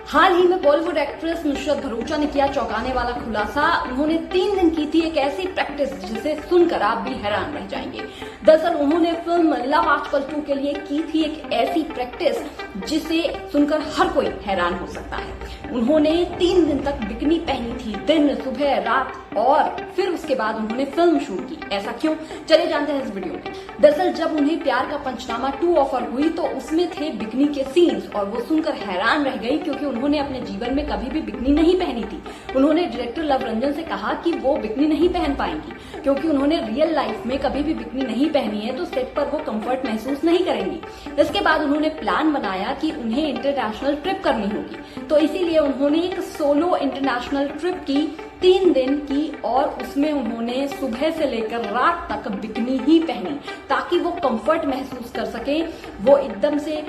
हाल ही में बॉलीवुड एक्ट्रेस नुसरत भरूचा ने किया चौंकाने वाला खुलासा। उन्होंने 3 दिन की थी एक ऐसी प्रैक्टिस जिसे सुनकर आप भी हैरान रह जाएंगे। दरअसल उन्होंने फिल्म लव आजकल 2 के लिए की थी एक ऐसी प्रैक्टिस जिसे सुनकर हर कोई हैरान हो सकता है। उन्होंने 3 दिन तक बिकनी पहनी थी, दिन, सुबह, रात, और फिर उसके बाद उन्होंने फिल्म शूट की। ऐसा क्यों, चले जानते हैं इस वीडियो में। दरअसल जब उन्हें प्यार का पंचनामा 2 ऑफर हुई तो उसमें थे बिकनी के सीन्स, और वो सुनकर हैरान रह गई क्योंकि उन्होंने अपने जीवन में कभी भी बिकनी नहीं पहनी थी। उन्होंने डायरेक्टर लव रंजन से कहा कि वो बिकनी नहीं पहन पाएंगी क्योंकि उन्होंने रियल लाइफ में कभी भी बिकनी नहीं पहनी है, तो सेट पर वो कंफर्ट महसूस नहीं करेंगी। इसके बाद उन्होंने प्लान बनाया कि उन्हें इंटरनेशनल ट्रिप करनी होगी, तो इसीलिए उन्होंने एक सोलो इंटरनेशनल ट्रिप की 3 दिन की, और उसमें उन्होंने सुबह से लेकर रात तक बिकनी ही पहनी ताकि वो कंफर्ट महसूस कर सके। वो एकदम से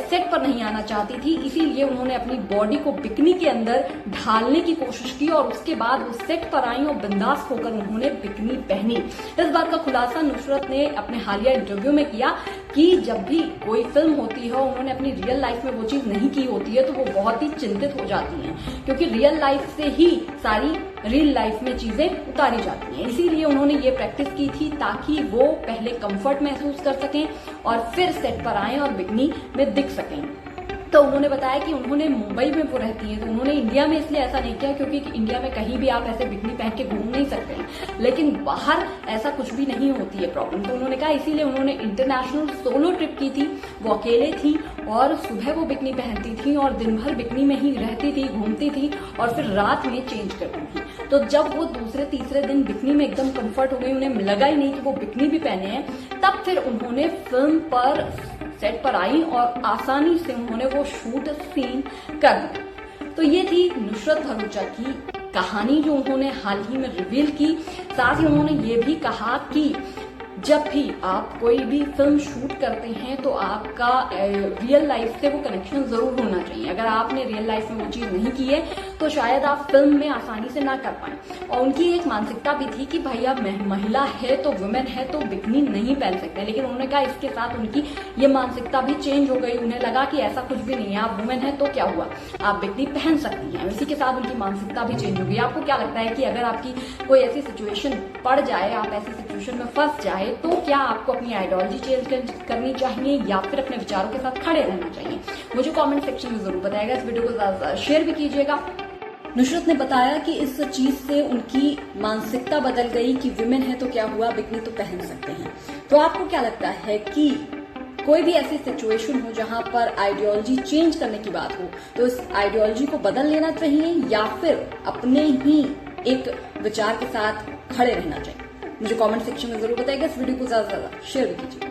सेट पर नहीं आना चाहती थी, इसीलिए उन्होंने अपनी बॉडी को बिकनी के अंदर ढालने की कोशिश की और उसके बाद वो सेट पर आई और बिंदास होकर उन्होंने बिकनी पहनी। इस बात का खुलासा नुसरत ने अपने हालिया इंटरव्यू में किया कि जब भी कोई फिल्म होती है, उन्होंने अपनी रियल लाइफ में वो चीज नहीं की होती है तो वो बहुत ही चिंतित हो जाती हैं, क्योंकि रियल लाइफ से ही सारी रियल लाइफ में चीजें उतारी जाती हैं। इसीलिए उन्होंने ये प्रैक्टिस की थी ताकि वो पहले कंफर्ट महसूस कर सकें और फिर सेट पर आएं और बिकनी में दिख सकें। तो उन्होंने बताया कि उन्होंने मुंबई में वो रहती हैं, तो उन्होंने इंडिया में इसलिए ऐसा नहीं किया क्योंकि इंडिया में कहीं भी आप ऐसे बिकनी पहन के घूम नहीं सकते हैं, लेकिन बाहर ऐसा कुछ भी नहीं होती है प्रॉब्लम। तो उन्होंने कहा इसीलिए उन्होंने इंटरनेशनल सोलो ट्रिप की थी। वो अकेले थी और सुबह वो बिकनी पहनती थी और दिन भर बिकनी में ही रहती थी, घूमती थी और फिर रात में चेंज करती थी। तो जब वो दूसरे तीसरे दिन बिकनी में एकदम कंफर्ट हो गई, उन्हें लगा ही नहीं कि वो बिकनी भी पहने हैं, तब फिर उन्होंने फिल्म पर सेट पर आई और आसानी से उन्होंने वो शूट सीन कर दिया। तो ये थी नुसरत भरूचा की कहानी जो उन्होंने हाल ही में रिवील की। साथ ही उन्होंने ये भी कहा कि जब भी आप कोई भी फिल्म शूट करते हैं तो आपका रियल लाइफ से वो कनेक्शन जरूर होना चाहिए। अगर आपने रियल लाइफ में वो चीज नहीं की है तो शायद आप फिल्म में आसानी से ना कर पाए। और उनकी एक मानसिकता भी थी कि भाई आप महिला है तो वुमेन है तो बिकनी नहीं पहन सकते, लेकिन उन्होंने कहा इसके साथ उनकी ये मानसिकता भी चेंज हो गई। उन्हें लगा कि ऐसा कुछ भी नहीं है, आप वुमेन है तो क्या हुआ, आप बिकनी पहन सकती हैं। इसी के साथ उनकी मानसिकता भी चेंज हो गई। आपको क्या लगता है कि अगर आपकी कोई ऐसी सिचुएशन पड़ जाए, आप ऐसी सिचुएशन में फंस जाए, तो क्या आपको अपनी आइडियोलॉजी चेंज करनी चाहिए या फिर अपने विचारों के साथ खड़े रहना चाहिए? मुझे कमेंट सेक्शन में जरूर बताइएगा। इस वीडियो को ज्यादा शेयर भी कीजिएगा। नुसरत ने बताया कि इस चीज से उनकी मानसिकता बदल गई कि विमेन है तो क्या हुआ, बिकनी तो पहन सकते हैं। तो आपको क्या लगता है कि कोई भी ऐसी सिचुएशन हो जहां पर आइडियोलॉजी चेंज करने की बात हो, तो इस आइडियोलॉजी को बदल लेना चाहिए या फिर अपने ही एक विचार के साथ खड़े रहना चाहिए? मुझे कमेंट सेक्शन में जरूर बताइएगा। इस वीडियो को ज्यादा से ज्यादा शेयर भी कीजिए।